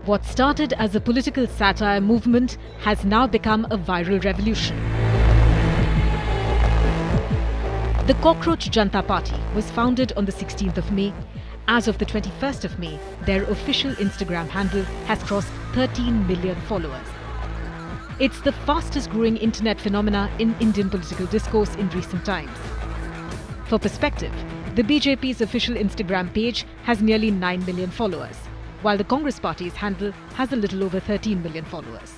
What started as a political satire movement has now become a viral revolution. The Cockroach Janta Party was founded on the 16th of May. As of the 21st of May, their official Instagram handle has crossed 13 million followers. It's the fastest growing internet phenomena in Indian political discourse in recent times. For perspective, the BJP's official Instagram page has nearly 9 million followers, while the Congress Party's handle has a little over 13 million followers.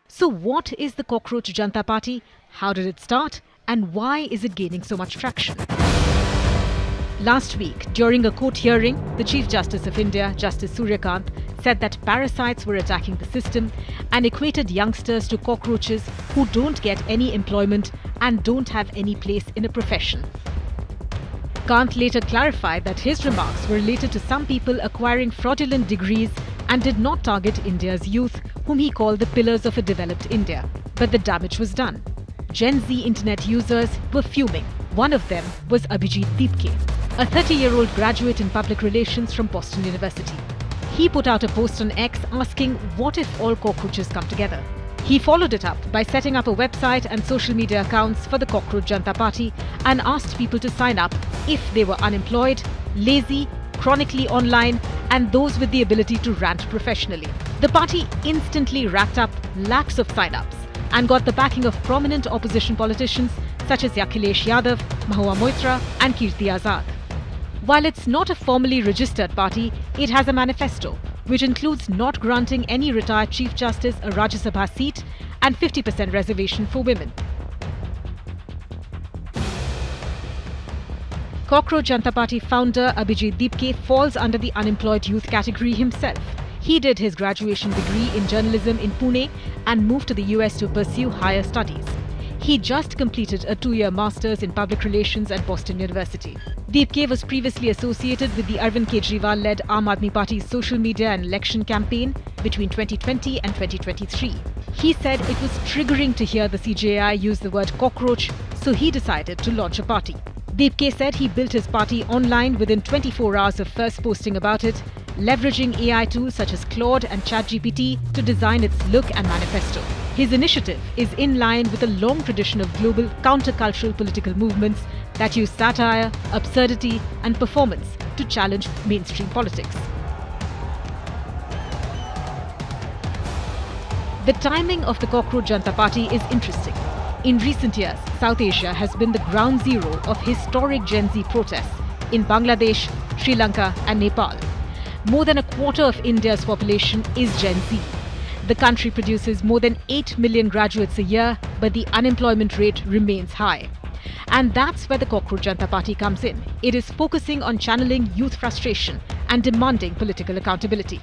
So what is the Cockroach Janta Party? How did it start? And why is it gaining so much traction? Last week, during a court hearing, the Chief Justice of India, Justice Surya Kant, said that parasites were attacking the system and equated youngsters to cockroaches who don't get any employment and don't have any place in a profession. Kant later clarified that his remarks were related to some people acquiring fraudulent degrees and did not target India's youth, whom he called the pillars of a developed India. But the damage was done. Gen Z internet users were fuming. One of them was Abhijit Deepke, a 30-year-old graduate in public relations from Boston University. He put out a post on X asking, what if all cockroaches come together? He followed it up by setting up a website and social media accounts for the Cockroach Janta Party and asked people to sign up if they were unemployed, lazy, chronically online, and those with the ability to rant professionally. The party instantly racked up lakhs of sign-ups and got the backing of prominent opposition politicians such as Akhilesh Yadav, Mahua Moitra and Kirti Azad. While it's not a formally registered party, it has a manifesto, which includes not granting any retired Chief Justice a Rajya Sabha seat and 50% reservation for women. Cockroach Janta Party founder Abhijit Deepke falls under the unemployed youth category himself. He did his graduation degree in journalism in Pune and moved to the US to pursue higher studies. He just completed a 2-year master's in public relations at Boston University. Deepke was previously associated with the Arvind Kejriwal-led Aam Aadmi Party's social media and election campaign between 2020 and 2023. He said it was triggering to hear the CJI use the word cockroach, so he decided to launch a party. Deepke said he built his party online within 24 hours of first posting about it, leveraging AI tools such as Claude and ChatGPT to design its look and manifesto. His initiative is in line with a long tradition of global countercultural political movements that use satire, absurdity, and performance to challenge mainstream politics. The timing of the Cockroach Janta Party is interesting. In recent years, South Asia has been the ground zero of historic Gen Z protests in Bangladesh, Sri Lanka, and Nepal. More than a quarter of India's population is Gen Z. The country produces more than 8 million graduates a year, but the unemployment rate remains high. And that's where the Cockroach Janta Party comes in. It is focusing on channeling youth frustration and demanding political accountability.